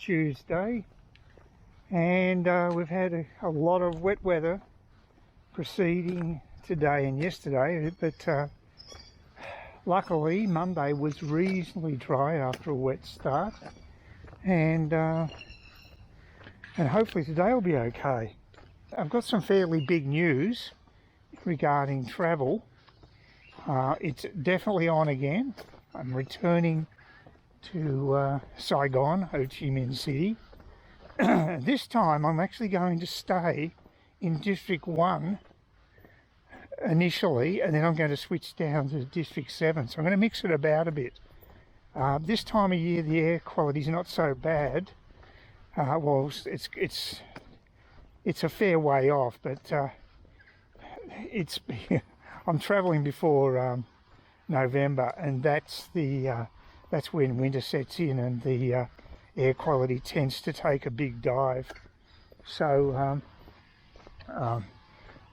Tuesday, and we've had a lot of wet weather preceding today and yesterday, but luckily Monday was reasonably dry after a wet start, and hopefully today will be okay. I've got some fairly big news regarding travel. It's definitely on again. I'm returning to Saigon, Ho Chi Minh City. This time I'm actually going to stay in District 1 initially, and then I'm going to switch down to District 7. So I'm going to mix it about a bit. This time of year the air quality is not so bad. Well, it's a fair way off, but I'm travelling before November, and that's when winter sets in and the air quality tends to take a big dive. So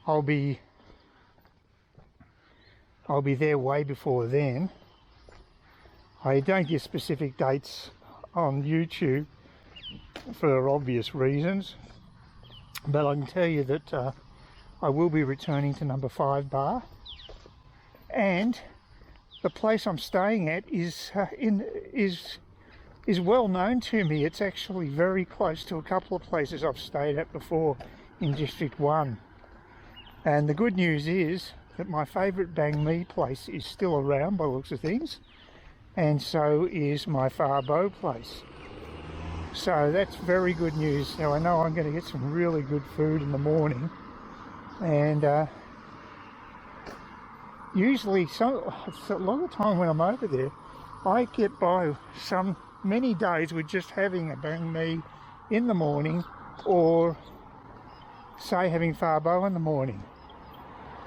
I'll be there way before then. I don't give specific dates on YouTube for obvious reasons, but I can tell you that I will be returning to number 5 bar, and the place I'm staying at is well known to me. It's actually very close to a couple of places I've stayed at before in District 1. And the good news is that my favourite banh mi place is still around by the looks of things, and so is my pho bo place. So that's very good news. So I know I'm going to get some really good food in the morning, and usually a lot of the time when I'm over there, I get by many days with just having a banh mi in the morning, or say having pho bo in the morning.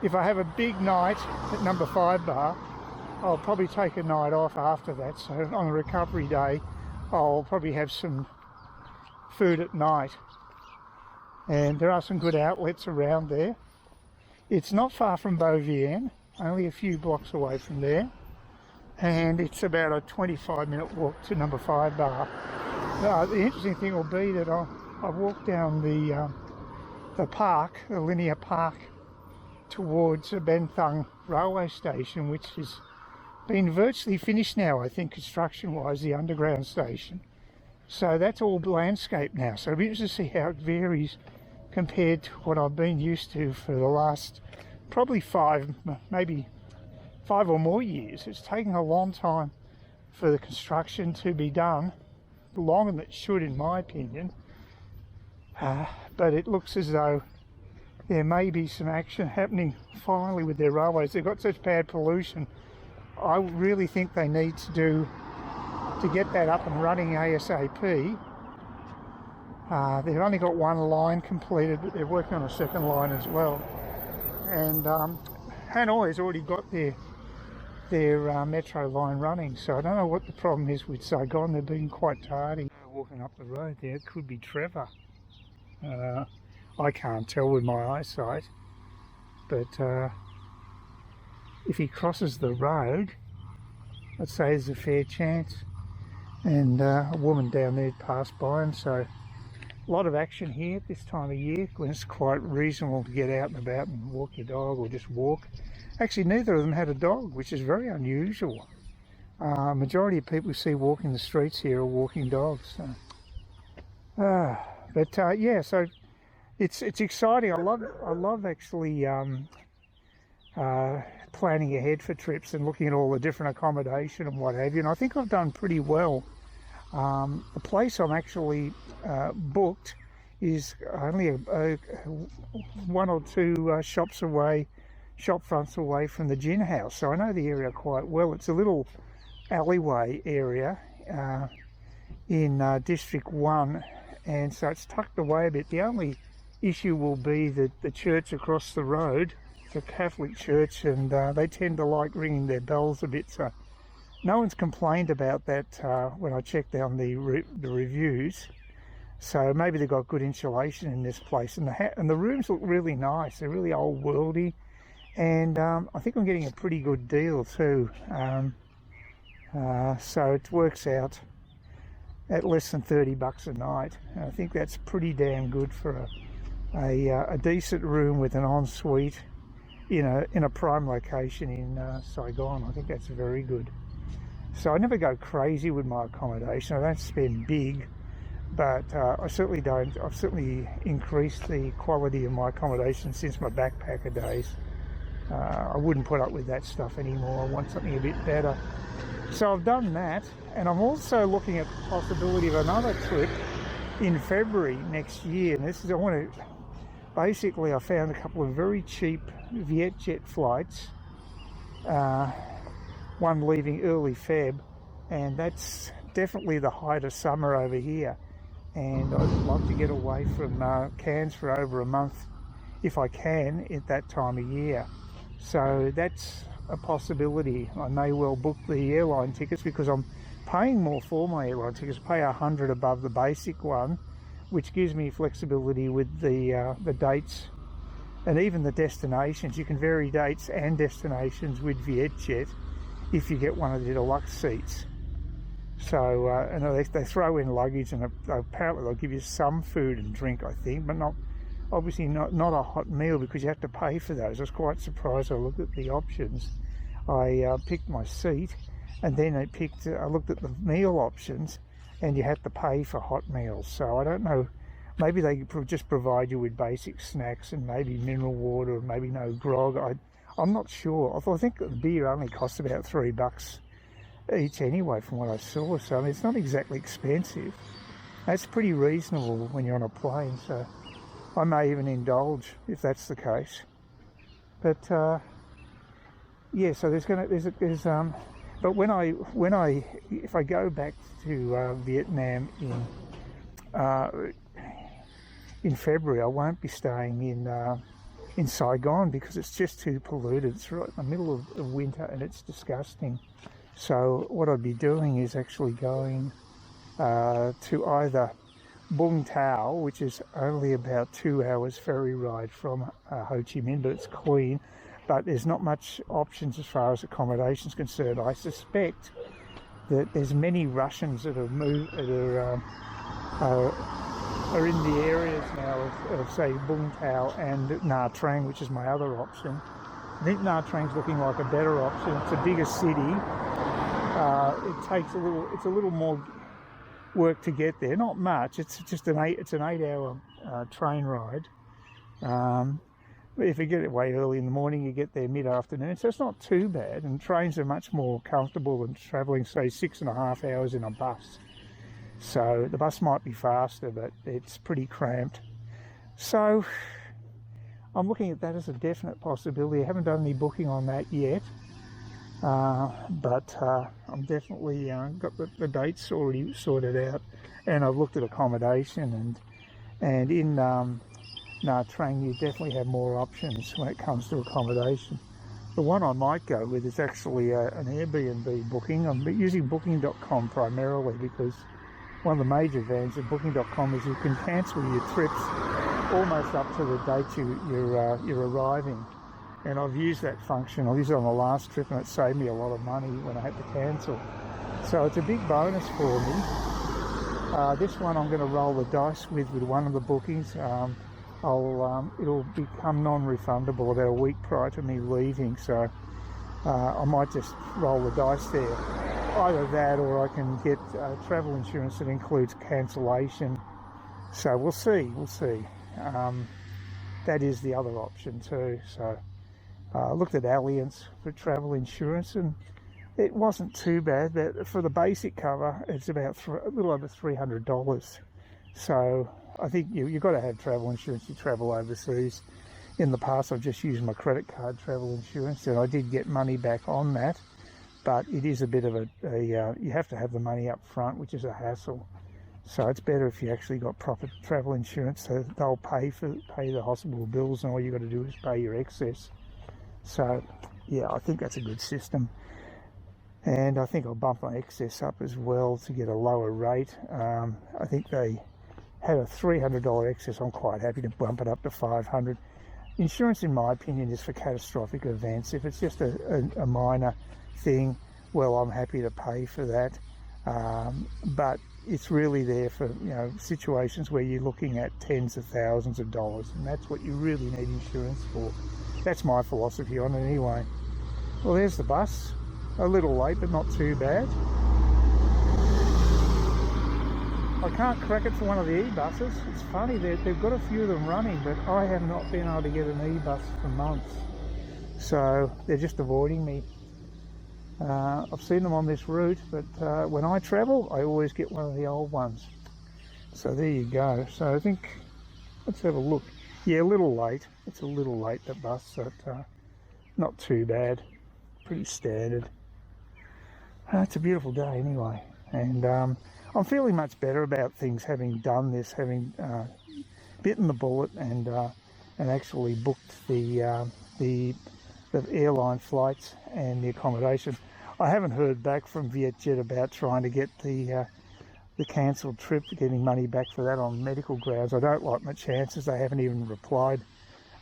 If I have a big night at number 5 bar, I'll probably take a night off after that. So on a recovery day, I'll probably have some food at night. And there are some good outlets around there. It's not far from Bo Vien, only a few blocks away from there, and it's about a 25-minute walk to number 5 bar. The interesting thing will be that I'll walk down the park, the linear park, towards Ben Thang railway station, which has been virtually finished now, I think, construction-wise, the underground station. So that's all landscape now. So it'll be interesting to see how it varies compared to what I've been used to for the last probably 5, maybe 5 or more years. It's taking a long time for the construction to be done, longer than it should in my opinion, but it looks as though there may be some action happening finally with their railways. They've got such bad pollution. I really think they need to get that up and running ASAP. They've only got 1 line completed, but they're working on a 2nd line as well. And Hanoi has already got their metro line running, so I don't know what the problem is with Saigon. They're being quite tardy. Walking up the road there, it could be Trevor. I can't tell with my eyesight, but if he crosses the road, I'd say there's a fair chance. And a woman down there passed by him, so a lot of action here at this time of year when it's quite reasonable to get out and about and walk your dog, or just walk. Actually, neither of them had a dog, which is very unusual. Majority of people we see walking the streets here are walking dogs. So. Yeah, so it's exciting. I love actually planning ahead for trips and looking at all the different accommodation and what have you. And I think I've done pretty well. The place I'm actually booked is only 1 or 2 shop fronts away from the gin house, so I know the area quite well. It's a little alleyway area in District 1, and so it's tucked away a bit. The only issue will be that the church across the road, the Catholic church, and they tend to like ringing their bells a bit, so no one's complained about that when I checked down the reviews. So maybe they've got good insulation in this place, and the rooms look really nice. They're really old worldy, and I think I'm getting a pretty good deal too. So it works out at less than $30 a night. And I think that's pretty damn good for a decent room with an ensuite in a prime location in Saigon. I think that's very good. So I never go crazy with my accommodation. I don't spend big, but I've certainly increased the quality of my accommodation since my backpacker days. I wouldn't put up with that stuff anymore. I want something a bit better. So I've done that, and I'm also looking at the possibility of another trip in February next year. And this is, basically I found a couple of very cheap Vietjet flights, one leaving early Feb, and that's definitely the height of summer over here. And I'd love to get away from Cairns for over a month if I can at that time of year. So that's a possibility. I may well book the airline tickets because I'm paying more for my airline tickets. I pay $100 above the basic one, which gives me flexibility with the dates and even the destinations. You can vary dates and destinations with Vietjet if you get one of the deluxe seats. So and they throw in luggage, and apparently they'll give you some food and drink, I think, but obviously not a hot meal, because you have to pay for those. I was quite surprised. I looked at the options. I picked my seat, and then I looked at the meal options, and you had to pay for hot meals. So I don't know, maybe they just provide you with basic snacks and maybe mineral water, or maybe no grog. I'm not sure. I think the beer only costs about $3 each anyway, from what I saw. So I mean, it's not exactly expensive. That's pretty reasonable when you're on a plane. So I may even indulge if that's the case. But yeah, so but if I go back to Vietnam in February, I won't be staying in Saigon because it's just too polluted. It's right in the middle of winter and it's disgusting. So what I'd be doing is actually going to either Bung Tao, which is only about 2 hours ferry ride from Ho Chi Minh, but it's clean. But there's not much options as far as accommodation is concerned. I suspect that there's many Russians that have moved, that are in the areas now of say Bung Tao and Nha Trang, which is my other option. I think Nha Trang's looking like a better option. It's a bigger city. It's a little more work to get there. Not much. It's just an 8-hour train ride. If you get it way early in the morning, you get there mid-afternoon, so it's not too bad. And trains are much more comfortable than travelling, say, 6.5 hours in a bus. So the bus might be faster, but it's pretty cramped. So I'm looking at that as a definite possibility. I haven't done any booking on that yet, but I'm definitely got the dates already sorted out, and I've looked at accommodation, and in Nha Trang you definitely have more options when it comes to accommodation. The one I might go with is actually an Airbnb booking. I'm using booking.com primarily because one of the major advantages of booking.com is you can cancel your trips almost up to the date you're arriving. And I've used that function. I've used it on the last trip, and it saved me a lot of money when I had to cancel. So it's a big bonus for me. This one I'm going to roll the dice with one of the bookings. It'll become non-refundable about a week prior to me leaving, so I might just roll the dice there. Either that, or I can get travel insurance that includes cancellation. So we'll see. That is the other option too. So I looked at Allianz for travel insurance, and it wasn't too bad. But for the basic cover, it's about a little over $300. So I think you've got to have travel insurance to travel overseas. In the past, I've just used my credit card travel insurance, and I did get money back on that. But it is a bit of you have to have the money up front, which is a hassle. So it's better if you actually got proper travel insurance, so they'll pay the hospital bills, and all you got to do is pay your excess. So yeah, I think that's a good system. And I think I'll bump my excess up as well to get a lower rate. I think they had a $300 excess. I'm quite happy to bump it up to $500. Insurance, in my opinion, is for catastrophic events. If it's just a minor thing, well, I'm happy to pay for that. But it's really there for, you know, situations where you're looking at tens of thousands of dollars, and that's what you really need insurance for. That's my philosophy on it anyway. Well, there's the bus. A little late, but not too bad. I can't crack it for one of the e-buses. It's funny, they've got a few of them running, but I have not been able to get an e-bus for months. So they're just avoiding me. I've seen them on this route, but when I travel, I always get one of the old ones. So there you go. So I think, let's have a look. Yeah, a little late. It's a little late, that bus, but not too bad. Pretty standard. It's a beautiful day anyway, and I'm feeling much better about things, having done this, having bitten the bullet and actually booked the airline flights and the accommodation. I haven't heard back from Vietjet about trying to get the cancelled trip, getting money back for that on medical grounds. I don't like my chances. They haven't even replied.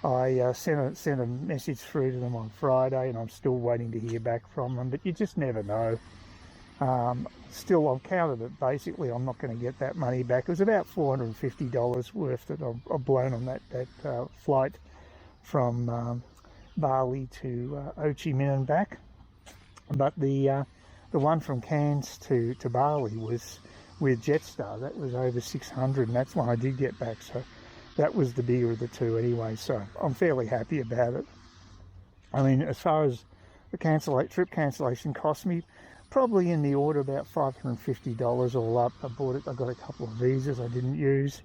I sent a message through to them on Friday, and I'm still waiting to hear back from them, but you just never know. Still, I've counted it. Basically, I'm not going to get that money back. It was about $450 worth that I've blown on that flight from Bali to Ho Chi Minh and back. But the one from Cairns to Bali was with Jetstar. That was over 600, and that's one I did get back. So that was the bigger of the two anyway. So I'm fairly happy about it. I mean, as far as the trip cancellation cost me, probably in the order about $550 all up. I got a couple of visas I didn't use,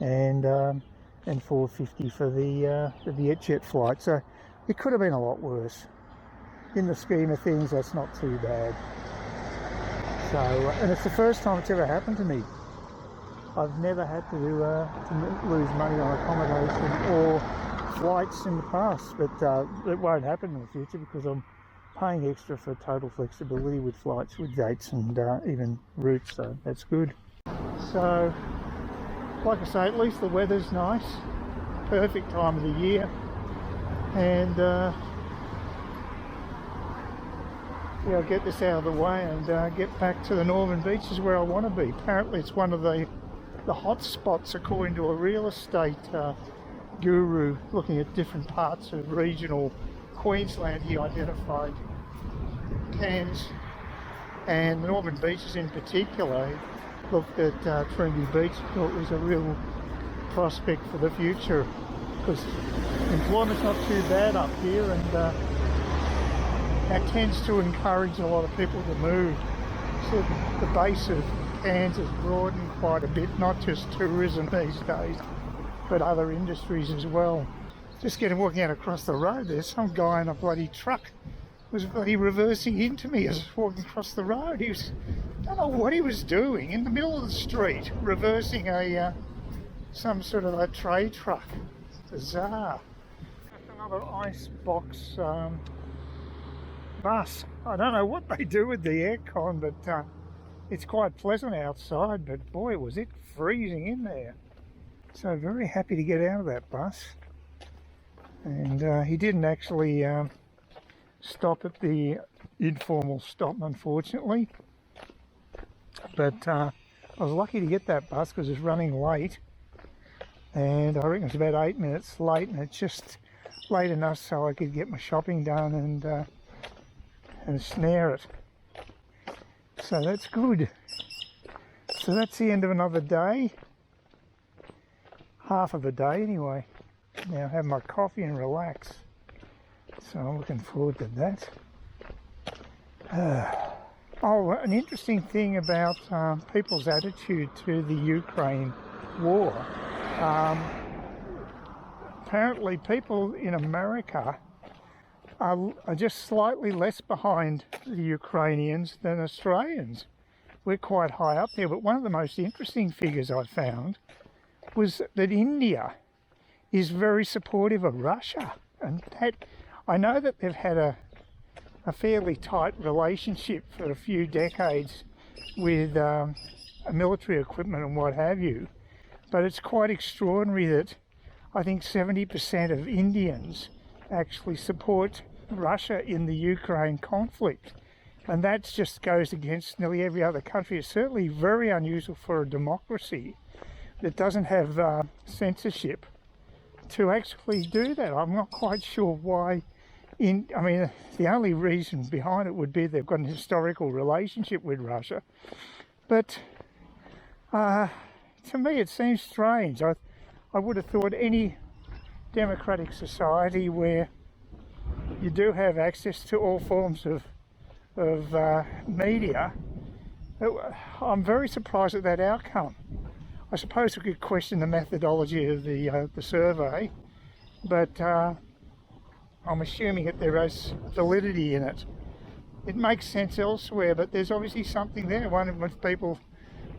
and $450 for the Vietjet flight. So it could have been a lot worse. In the scheme of things, that's not too bad. So, and it's the first time it's ever happened to me. I've never had to lose money on accommodation or flights in the past, but it won't happen in the future because I'm paying extra for total flexibility with flights, with dates, and even routes, so that's good. So, like I say, at least the weather's nice, perfect time of the year, and yeah, I'll get this out of the way and get back to the northern beaches where I want to be. Apparently it's one of the hot spots according to a real estate guru looking at different parts of regional Queensland. He identified Cairns and the northern beaches in particular. He looked at Trinity Beach, thought it was a real prospect for the future because employment's not too bad up here, and that tends to encourage a lot of people to move. So the base of Cairns has broadened quite a bit, not just tourism these days, but other industries as well. Just walking out across the road, there's some guy in a bloody truck was bloody reversing into me as I was walking across the road. I don't know what he was doing in the middle of the street, reversing some sort of a tray truck. Bizarre. Another ice box bus. I don't know what they do with the aircon, but it's quite pleasant outside, but boy, was it freezing in there. So very happy to get out of that bus. And he didn't actually stop at the informal stop, unfortunately, but I was lucky to get that bus because it's running late, and I reckon it's about 8 minutes late, and it's just late enough so I could get my shopping done and snare it. So that's good. So that's the end of another day, half of a day anyway. Now have my coffee and relax. So I'm looking forward to that. Oh, an interesting thing about people's attitude to the Ukraine war. Apparently people in America are just slightly less behind the Ukrainians than Australians. We're quite high up there, but one of the most interesting figures I found was that India is very supportive of Russia, and that I know that they've had a fairly tight relationship for a few decades with military equipment and what have you, but it's quite extraordinary that I think 70% of Indians actually support Russia in the Ukraine conflict, And that just goes against nearly every other country. It's certainly very unusual for a democracy that doesn't have censorship to actually do that. I'm not quite sure why. I mean, the only reason behind it would be they've got an historical relationship with Russia. But to me, it seems strange. I would have thought any democratic society where you do have access to all forms of media, I'm very surprised at that outcome. I suppose we could question the methodology of the survey, but I'm assuming that there is validity in it. It makes sense elsewhere, but there's obviously something there. One of people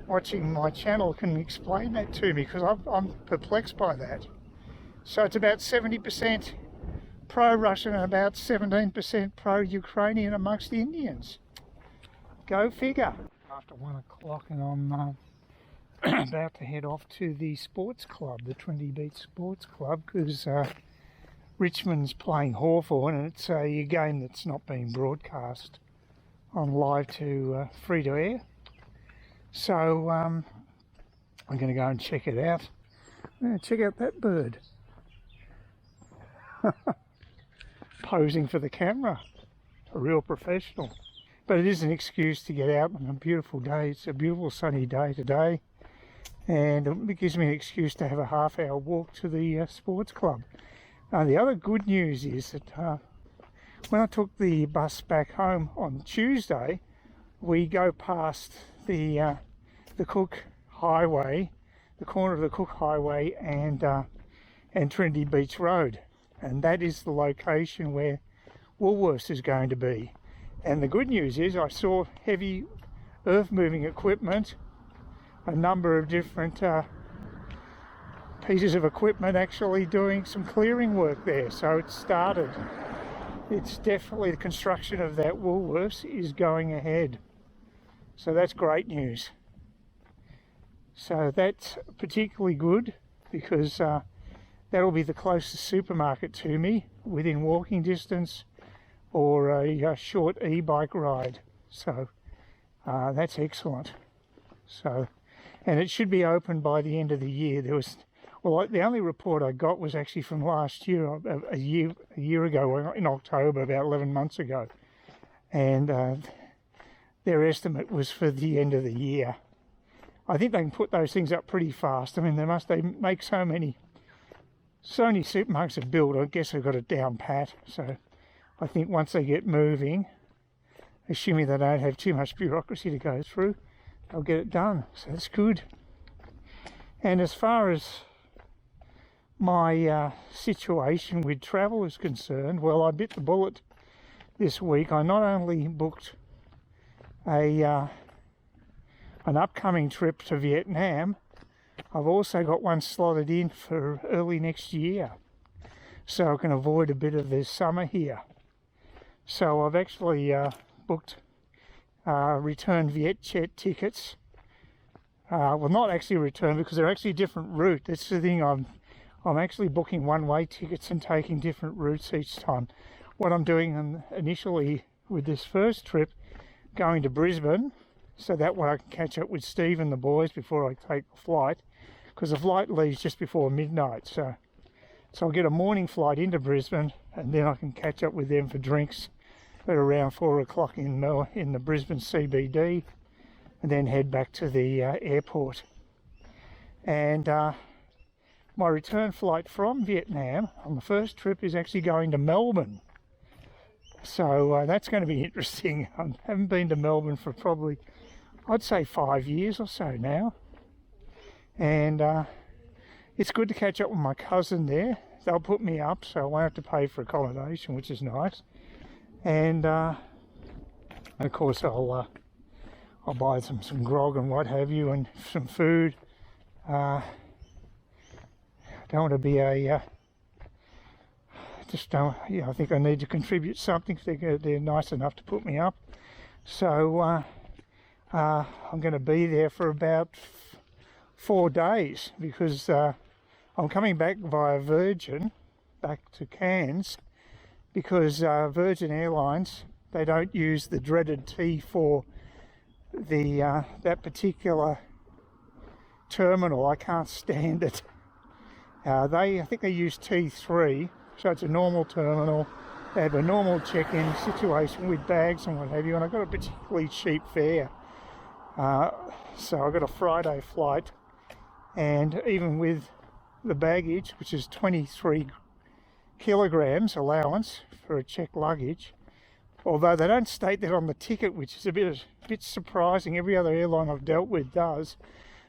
watching my channel can explain that to me, because I'm perplexed by that. So it's about 70% pro-Russian and about 17% pro-Ukrainian amongst the Indians. Go figure. After 1 o'clock, and I'm about to head off to the sports club, the Trinity Sports Club, because Richmond's playing Hawthorn, and it's a game that's not being broadcast on live to free to air. So I'm going to go and check it out. Check out that bird. Posing for the camera. A real professional. But it is an excuse to get out on a beautiful day. It's a beautiful sunny day today. And it gives me an excuse to have a half-hour walk to the sports club. The other good news is that when I took the bus back home on Tuesday, we go past the Cook Highway, the corner of the Cook Highway and Trinity Beach Road, and that is the location where Woolworths is going to be. And the good news is I saw heavy earth-moving equipment, a number of different pieces of equipment actually doing some clearing work there. So it started. It's definitely the construction of that Woolworths is going ahead. So that's great news. So that's particularly good, because that'll be the closest supermarket to me within walking distance, or a short e-bike ride. So that's excellent. So, and it should be open by the end of the year. There was, well, the only report I got was actually from last year, a year ago, in October, about 11 months ago, and their estimate was for the end of the year. I think they can put those things up pretty fast. I mean, they make so many supermarkets are built. I guess they've got it down pat. So I think once they get moving, assuming they don't have too much bureaucracy to go through, they'll get it done. So that's good. And as far as my situation with travel is concerned, well, I bit the bullet this week. I not only booked an upcoming trip to Vietnam, I've also got one slotted in for early next year, so I can avoid a bit of the summer here. So I've actually booked return Vietjet tickets. Well, not actually return, because they're actually a different route. That's the thing. I'm actually booking one-way tickets and taking different routes each time. What I'm doing initially with this first trip, going to Brisbane, so that way I can catch up with Steve and the boys before I take the flight, because the flight leaves just before midnight. So I'll get a morning flight into Brisbane, and then I can catch up with them for drinks at around 4 o'clock in the Brisbane CBD, and then head back to the airport. And my return flight from Vietnam on the first trip is actually going to Melbourne. So that's going to be interesting. I haven't been to Melbourne for probably, I'd say, 5 years or so now. And it's good to catch up with my cousin there. They'll put me up, so I won't have to pay for accommodation, which is nice. And of course I'll buy some grog and what have you, and some food. Don't want to be a just don't. Yeah, I think I need to contribute something. They're nice enough to put me up. So I'm going to be there for about 4 days, because I'm coming back via Virgin back to Cairns, because Virgin Airlines, they don't use the dreaded T for the that particular terminal. I can't stand it. I think they use T3, so it's a normal terminal. They have a normal check-in situation with bags and what have you, and I got a particularly cheap fare. So I got a Friday flight, and even with the baggage, which is 23 kilograms allowance for a checked luggage, although they don't state that on the ticket, which is a bit surprising. Every other airline I've dealt with does,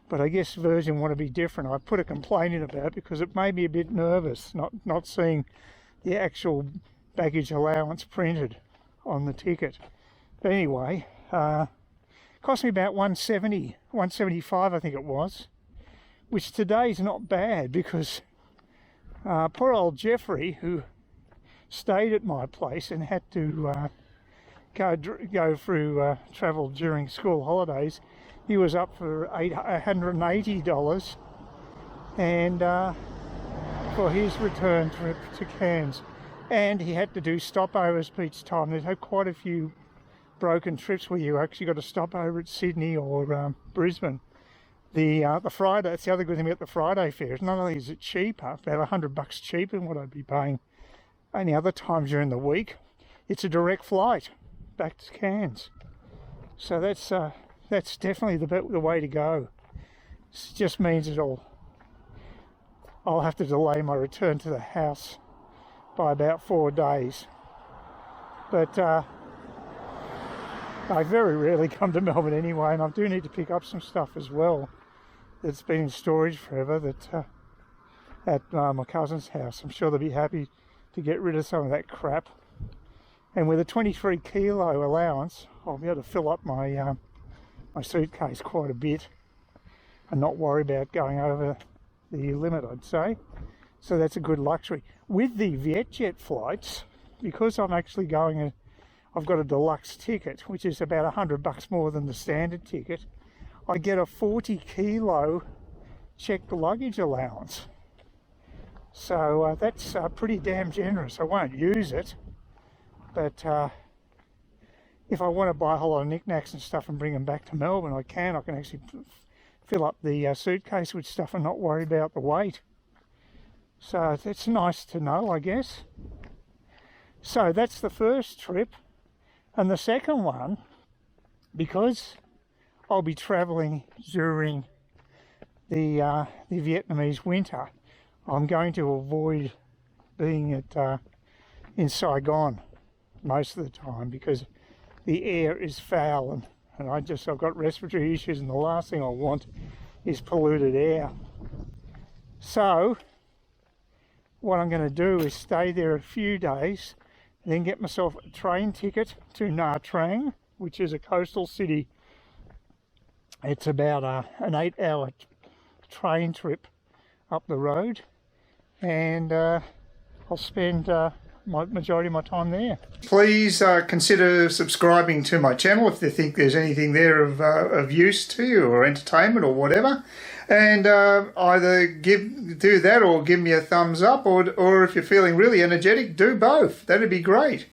but I guess Virgin want to be different. I put a complaint in about it because it made me a bit nervous not seeing the actual baggage allowance printed on the ticket. But anyway, cost me about 170, 175 I think it was, which today's not bad because poor old Jeffrey, who stayed at my place and had to go through travel during school holidays, he was up for $180 and for his return trip to Cairns, and he had to do stopovers each time. There's quite a few broken trips where you actually got to stop over at Sydney or Brisbane. The Friday, that's the other good thing about the Friday fares. Not only is it cheaper, about $100 cheaper than what I'd be paying any other time during the week, it's a direct flight back to Cairns. So that's definitely the way to go. It just means I'll have to delay my return to the house by about 4 days. But I very rarely come to Melbourne anyway, and I do need to pick up some stuff as well that's been in storage forever that at my cousin's house. I'm sure they'll be happy to get rid of some of that crap. And with a 23 kilo allowance, I'll be able to fill up my my suitcase quite a bit and not worry about going over the limit, I'd say. So that's a good luxury. With the Vietjet flights, because I'm actually I've got a deluxe ticket, which is about $100 more than the standard ticket, I get a 40 kilo checked luggage allowance. So that's pretty damn generous. I won't use it, but if I want to buy a whole lot of knickknacks and stuff and bring them back to Melbourne, I can actually fill up the suitcase with stuff and not worry about the weight. So it's nice to know, I guess. So that's the first trip. And the second one, because I'll be travelling during the Vietnamese winter, I'm going to avoid being in Saigon most of the time because the air is foul and I've got respiratory issues, and the last thing I want is polluted air. So what I'm going to do is stay there a few days and then get myself a train ticket to Nha Trang, which is a coastal city. It's about an 8-hour train trip up the road, and I'll spend majority of my time there. Please consider subscribing to my channel if you think there's anything there of use to you or entertainment or whatever, and either do that or give me a thumbs up, or if you're feeling really energetic, do both. That'd be great.